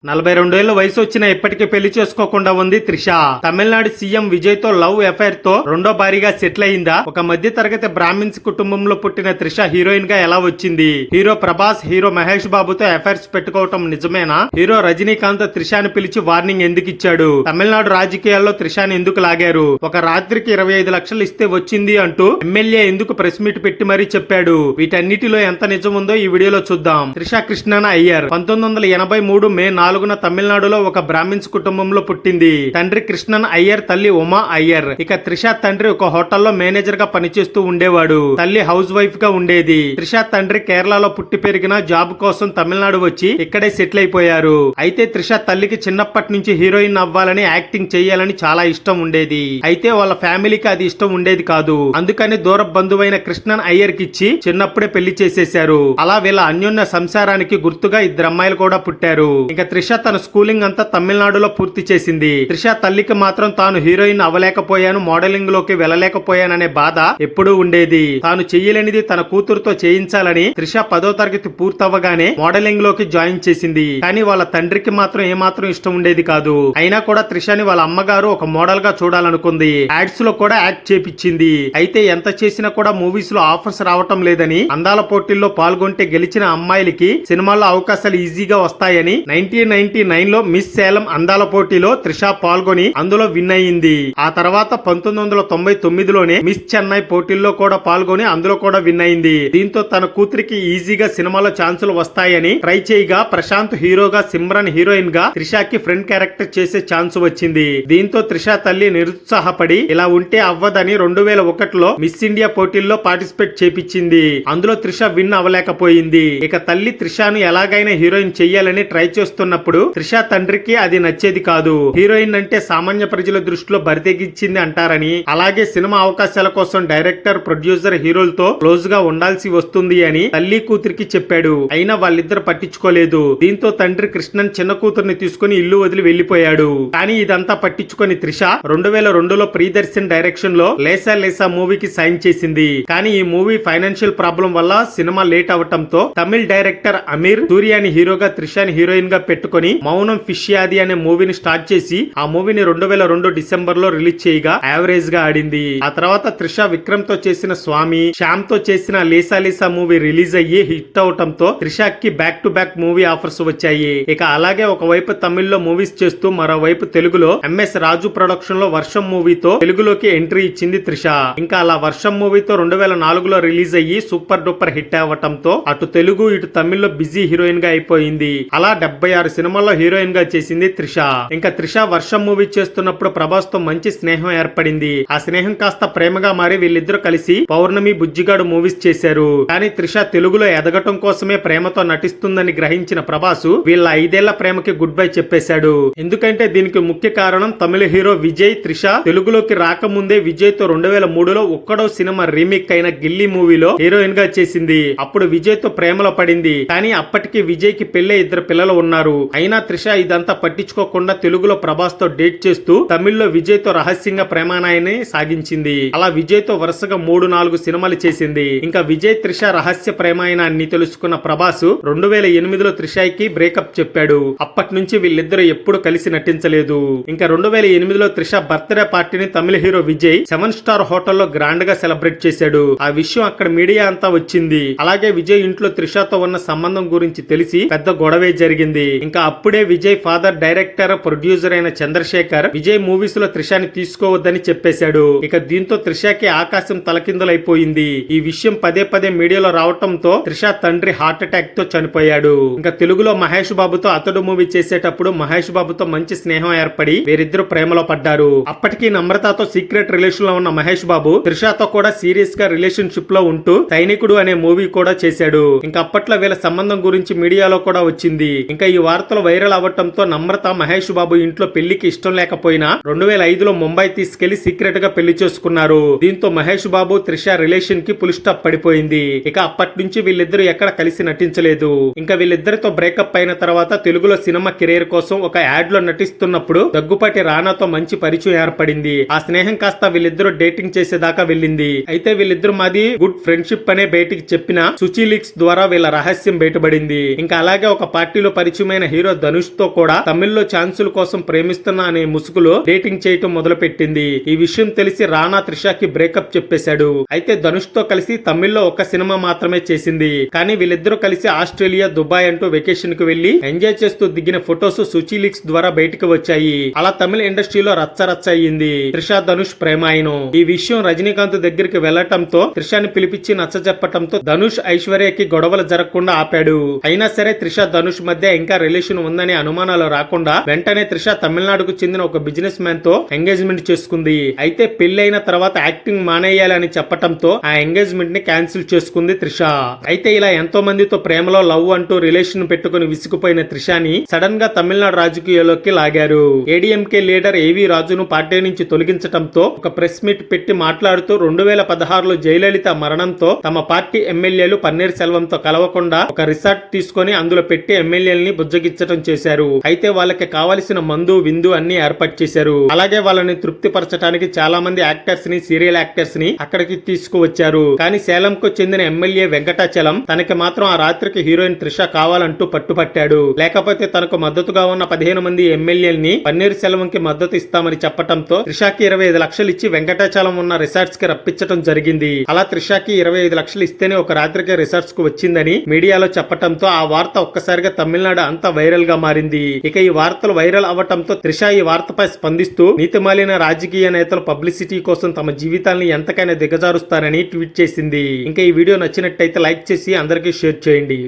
42 ఏళ్ల వయసు వచ్చిన ఇప్పటికీ పెళ్లి చేసుకోకుండా ఉంది త్రిష. తమిళనాడు సీఎం విజయ్ తో లవ్ అఫైర్ తో రెండో భారీగా సెటిల్ అయిందా? ఒక మధ్య తరగతి బ్రాహ్మిన్స్ కుటుంబంలో పుట్టిన త్రిష హీరోయిన్ గా ఎలా వచ్చింది? హీరో ప్రభాస్, హీరో మహేష్ బాబుతో అఫైర్స్ పెట్టుకోవటం నిజమేనా? హీరో రజనీకాంత్ త్రిషాని పిలిచి వార్నింగ్ ఎందుకు ఇచ్చాడు? తమిళనాడు రాజకీయాల్లో త్రిషాని ఎందుకు లాగారు? ఒక రాత్రికి 25 లక్షలు ఇస్తే వచ్చింది అంటూ ఎమ్మెల్యే ఎందుకు ప్రెస్ మీట్ పెట్టి మరీ చెప్పాడు? వీటన్నిటిలో ఎంత నిజం ఉందో ఈ వీడియోలో చూద్దాం. త్రిష కృష్ణన్ అయ్యర్ 1983 మే 4న తమిళనాడులో ఒక బ్రాహ్మిన్స్ కుటుంబంలో పుట్టింది. తండ్రి కృష్ణన్ అయ్యర్, తల్లి ఉమా అయ్యర్. ఇక త్రిష తండ్రి ఒక హోటల్లో మేనేజర్ గా పనిచేస్తూ ఉండేవాడు. తల్లి హౌస్ వైఫ్ గా ఉండేది. త్రిష తండ్రి కేరళలో పుట్టి పెరిగిన జాబ్ కోసం తమిళనాడు వచ్చి ఇక్కడే సెటిల్ అయిపోయారు. అయితే త్రిష తల్లికి చిన్నప్పటి నుంచి హీరోయిన్ అవ్వాలని, యాక్టింగ్ చేయాలని చాలా ఇష్టం ఉండేది. అయితే వాళ్ళ ఫ్యామిలీకి అది ఇష్టం ఉండేది కాదు. అందుకని దూర బంధువైన కృష్ణన్ అయ్యర్ కి ఇచ్చి చిన్నప్పుడే పెళ్లి చేసేశారు. అలా వీళ్ళ అన్యోన్య సంసారానికి గుర్తుగా 2 అమ్మాయిలు కూడా పుట్టారు. ఇక త్రిష తన స్కూలింగ్ అంతా తమిళనాడులో పూర్తి చేసింది. త్రిష తల్లికి మాత్రం తాను హీరోయిన్ అవ్వలేకపోయాను, మోడలింగ్ లోకి వెళ్ళలేకపోయాననే బాధ ఎప్పుడూ ఉండేది. తాను చెయ్యలేనిది తన కూతురుతో చేయించాలని త్రిష 10వ తరగతి పూర్తవగానే మోడలింగ్ లోకి జాయిన్ చేసింది. కానీ వాళ్ళ తండ్రికి మాత్రం ఏమాత్రం ఇష్టం ఉండేది కాదు. అయినా కూడా త్రిషని వాళ్ళ అమ్మగారు ఒక మోడల్ గా చూడాలనుకుంది. యాడ్స్ లో కూడా యాక్ట్ చేపించింది. అయితే ఎంత చేసినా కూడా మూవీస్ లో ఆఫర్స్ రావటం లేదని, అందాల పోటీల్లో పాల్గొంటే గెలిచిన అమ్మాయిలకి సినిమాల్లో అవకాశాలు ఈజీగా వస్తాయని 1999 లో మిస్ సేలం అందాల పోటీలో త్రిష పాల్గొని అందులో విన్ అయ్యింది. ఆ తర్వాత 1999లోనే మిస్ చెన్నై పోటీల్లో కూడా పాల్గొని అందులో కూడా విన్ అయింది. దీంతో తన కూతురికి ఈజీగా సినిమాలో ఛాన్సులు వస్తాయని ట్రై చేయగా ప్రశాంత్ హీరోగా, సిమ్రన్ హీరోయిన్ గా త్రిషకి ఫ్రెండ్ క్యారెక్టర్ చేసే ఛాన్స్ వచ్చింది. దీంతో త్రిష తల్లి నిరుత్సాహపడి ఇలా ఉంటే అవ్వదని 2001లో మిస్ ఇండియా పోటీల్లో పార్టిసిపేట్ చేపించింది. అందులో త్రిష విన్ అవ్వలేకపోయింది. ఇక తల్లి త్రిషను ఎలాగైనా హీరోయిన్ చెయ్యాలని ట్రై చేస్తున్నప్పుడు త్రిష తండ్రికి అది నచ్చేది కాదు. హీరోయిన్ అంటే సామాన్య ప్రజల దృష్టిలో బరితెగించింది అంటారని, అలాగే సినిమా అవకాశాల కోసం డైరెక్టర్, ప్రొడ్యూసర్, హీరోలతో క్లోజ్ గా ఉండాల్సి వస్తుంది అని తల్లి కూతురికి చెప్పాడు. అయినా వాళ్ళిద్దరు పట్టించుకోలేదు. దీంతో తండ్రి కృష్ణన్ చిన్న కూతుర్ని తీసుకుని ఇల్లు వదిలి వెళ్లిపోయాడు. కానీ ఇదంతా పట్టించుకొని త్రిష 2002లో ప్రియదర్శన్ డైరెక్షన్ లో లేసా లేసా మూవీకి సైన్ చేసింది. కానీ ఈ మూవీ ఫైనాన్షియల్ ప్రాబ్లం వల్ల సినిమా లేట్ అవటంతో తమిళ్ డైరెక్టర్ అమీర్ సూర్యాని హీరోగా, త్రిషని హీరోయిన్ గా పెట్టుకుని మౌనం ఫిష్యాది అనే మూవీని స్టార్ట్ చేసి ఆ మూవీని 2002 డిసెంబర్ లో రిలీజ్ చేయగా యావరేజ్ గా ఆడింది. ఆ తర్వాత త్రిష విక్రమ్ తో చేసిన స్వామి, శ్యామ్ తో చేసిన లేసా లేసా మూవీ రిలీజ్ అయ్యి హిట్ అవటంతో త్రిషకి back to back movie offers వచ్చాయి. ఇక అలాగే ఒకవైపు తమిళ్లో మూవీస్ చేస్తూ మరోవైపు తెలుగులో ఎంఎస్ రాజు ప్రొడక్షన్ లో వర్షం మూవీతో తెలుగులోకి ఎంట్రీ ఇచ్చింది త్రిష. ఇంకా అలా వర్షం మూవీతో 2004లో రిలీజ్ అయ్యి సూపర్ డూపర్ హిట్ అవటంతో అటు తెలుగు ఇటు తమిళ్లో బిజీ హీరోయిన్ గా అయిపోయింది. అలా 76 సినిమాల్లో హీరోయిన్ గా చేసింది త్రిష. ఇంకా త్రిష వర్షం మూవీ చేస్తున్నప్పుడు ప్రభాస్ తో మంచి స్నేహం ఏర్పడింది. ఆ స్నేహం కాస్త ప్రేమగా మారి వీళ్ళిద్దరూ కలిసి పౌర్ణమి, బుజ్జిగాడు మూవీస్ చేశారు. కానీ త్రిష తెలుగులో ఎదగటం కోసమే ప్రేమతో నటిస్తుందని గ్రహించిన ప్రభాస్ వీళ్ళ 5 ఏళ్ల ప్రేమకి గుడ్ బై చెప్పేశాడు. ఎందుకంటే దీనికి ముఖ్య కారణం తమిళ హీరో విజయ్. త్రిష తెలుగులోకి రాకముందే విజయ్ తో 2003లో ఒక్కడో సినిమా రీమేక్ అయిన గిల్లీ మూవీలో హీరోయిన్ గా చేసింది. అప్పుడు విజయ్ తో ప్రేమలో పడింది. కానీ అప్పటికి విజయ్ కి పెళ్లే 2 పిల్లలు ఉన్నారు. అయినా త్రిష ఇదంతా పట్టించుకోకుండా తెలుగులో ప్రభాస్ తో డేట్ చేస్తూ తమిళ్లో విజయ్ తో రహస్యంగా ప్రేమానాయని సాగించింది. అలా విజయ్ తో వరుసగా 3-4 సినిమాలు చేసింది. ఇంకా విజయ్ త్రిష రహస్య ప్రేమాయనాన్ని తెలుసుకున్న ప్రభాస్ 2008లో త్రిషకి బ్రేకప్ చెప్పాడు. అప్పటి నుంచి వీళ్ళిద్దరూ ఎప్పుడు కలిసి నటించలేదు. ఇంకా 2008లో త్రిష బర్త్డే పార్టీని తమిళ హీరో విజయ్ 7 స్టార్ హోటల్లో గ్రాండ్ గా సెలబ్రేట్ చేశాడు. ఆ విషయం అక్కడ మీడియా అంతా వచ్చింది. అలాగే విజయ్ ఇంట్లో త్రిషతో ఉన్న సంబంధం గురించి తెలిసి పెద్ద గొడవే జరిగింది. ఇంకా అప్పుడే విజయ్ ఫాదర్ డైరెక్టర్, ప్రొడ్యూసర్ అయిన చంద్రశేఖర్ విజయ్ మూవీస్ లో త్రిషని తీసుకోవద్దని చెప్పేశాడు. ఇక దీంతో త్రిషకి ఆకాశం తలకిందులైపోయింది. ఈ విషయం పదే పదే మీడియాలో రావటంతో త్రిష తండ్రి హార్ట్ అటాక్ తో చనిపోయాడు. ఇంకా తెలుగులో మహేష్ బాబుతో అతడు మూవీ చేసేటప్పుడు మహేష్ బాబుతో మంచి స్నేహం ఏర్పడి వీరిద్దరు ప్రేమలో పడ్డారు. అప్పటికి నమ్రతతో సీక్రెట్ రిలేషన్ లో ఉన్న మహేష్ బాబు త్రిషతో కూడా సీరియస్ గా రిలేషన్షిప్ లో ఉంటూ సైనికుడు అనే మూవీ కూడా చేశాడు. ఇంకా అప్పట్లో వీళ్ళ సంబంధం గురించి మీడియాలో కూడా వచ్చింది. ఇంకా ఈ వార్తలు వైరల్ అవ్వటంతో నమ్రత మహేష్ బాబు ఇంట్లో పెళ్లికి ఇష్టం లేకపోయినా 2005లో ముంబై తీసుకెళ్లి సీక్రెట్ గా పెళ్లి చేసుకున్నారు. దీంతో మహేష్ బాబు త్రిష రిలేషన్ కి ఫుల్ స్టాప్ పడిపోయింది. ఇక అప్పటి నుంచి వీళ్ళిద్దరూ ఎక్కడ కలిసి నటించలేదు. ఇంకా వీళ్ళిద్దరితో బ్రేకప్ అయిన తర్వాత తెలుగులో సినిమా కెరీర్ కోసం ఒక యాడ్ లో నటిస్తున్నప్పుడు దగ్గుపాటి రానాతో మంచి పరిచయం ఏర్పడింది. ఆ స్నేహం కాస్త వీళ్ళిద్దరూ డేటింగ్ చేసేదాకా వెళ్ళింది. అయితే వీళ్ళిద్దరు మాది గుడ్ ఫ్రెండ్షిప్ అనే బయటికి చెప్పిన సుచి లీక్స్ ద్వారా వీళ్ళ రహస్యం బయటపడింది. ఇంకా అలాగే ఒక పార్టీలో పరిచయమైన హీరో ధనుష్ తో కూడా తమిళ్లో ఛాన్సుల కోసం ప్రేమిస్తున్నా అనే ముసుగులో డేటింగ్ చేయటం మొదలు పెట్టింది. ఈ విషయం తెలిసి రానా త్రిషకి బ్రేకప్ చెప్పేశాడు. అయితే ధనుష్ తో కలిసి తమిళ్లో ఒక సినిమా మాత్రమే చేసింది. కానీ వీళ్ళిద్దరూ కలిసి ఆస్ట్రేలియా, దుబాయ్ అంటూ వెకేషన్ కు వెళ్లి ఎంజాయ్ చేస్తూ దిగిన ఫొటోస్ సుచిలీక్స్ ద్వారా బయటకు వచ్చాయి. అలా తమిళ ఇండస్ట్రీలో రచ్చరచ్చ అయ్యింది త్రిష ధనుష్ ప్రేమాయణం. ఈ విషయం రజనీకాంత్ దగ్గరికి వెళ్లటంతో త్రిషని పిలిపించి నచ్చజెప్పటంతో ధనుష్ ఐశ్వర్యకి గొడవలు జరగకుండా ఆపాడు. అయినా సరే త్రిష ధనుష్ మధ్య ఇంకా రిలేషన్ ఉందనే అనుమానాలు రాకుండా వెంటనే త్రిష తమిళనాడుకు చెందిన ఒక బిజినెస్ మ్యాన్ తో ఎంగేజ్మెంట్ చేసుకుంది. అయితే పెళ్లి తర్వాత యాక్టింగ్ మానేయాలని చెప్పటంతో ఆ ఎంగేజ్మెంట్ ని క్యాన్సిల్ చేసుకుంది త్రిష. అయితే ఇలా ఎంతో మందితో ప్రేమలో లవ్ అంటూ రిలేషన్ పెట్టుకుని విసిగిపోయిన త్రిషని సడన్ గా తమిళనాడు రాజకీయాల్లోకి లాగారు. ఏడీఎంకే లీడర్ ఏవి రాజును పార్టీ నుంచి తొలగించటంతో ఒక ప్రెస్ మీట్ పెట్టి మాట్లాడుతూ 2016లో జయలలిత మరణంతో తమ పార్టీ ఎమ్మెల్యేలు పన్నీర్ సెల్వంతో కలవకుండా ఒక రిసార్ట్ తీసుకొని అందులో పెట్టి ఎమ్మెల్యేలని బుజ్జగించటం చేశారు. అయితే వాళ్ళకి కావలసిన మందు విందు అన్ని ఏర్పాటు చేశారు. అలాగే వాళ్ళని తృప్తిపరచడానికి చాలా మంది యాక్టర్స్ ని, సీరియల్ యాక్టర్స్ ని అక్కడికి తీసుకువచ్చారు. కానీ సేలంకు చెందిన ఎమ్మెల్యే వెంకటాచలం తనకి మాత్రం ఆ రాత్రికి హీరోయిన్ త్రిష కావాలంటూ పట్టుపట్టాడు. లేకపోతే తనకు మద్దతుగా ఉన్న 15 మంది ఎమ్మెల్యేలని పన్నీర్ సెల్వంకి మద్దతు ఇస్తామని చెప్పటంతో త్రిషకి 25 లక్షలు ఇచ్చి వెంకటాచలం ఉన్న రిసార్ట్స్ కి రప్పించడం జరిగింది. అలా త్రిషకి 25 లక్షలు ఇస్తేనే ఒక రాత్రికి రిసార్ట్స్ కు వచ్చిందని మీడియాలో చెప్పటంతో ఆ వార్త ఒక్కసారిగా తమిళనాడు అంతా వైరల్ గా మారింది. ఇక ఈ వార్తలు వైరల్ అవ్వటంతో త్రిష ఈ వార్తపై స్పందిస్తూ నీతిమాలిన రాజకీయ నేతలు పబ్లిసిటీ కోసం తమ జీవితాల్ని ఎంతకైనా దిగజారుస్తారని ట్వీట్ చేసింది. ఇంకా ఈ వీడియో నచ్చినట్టయితే లైక్ చేసి అందరికీ షేర్ చేయండి.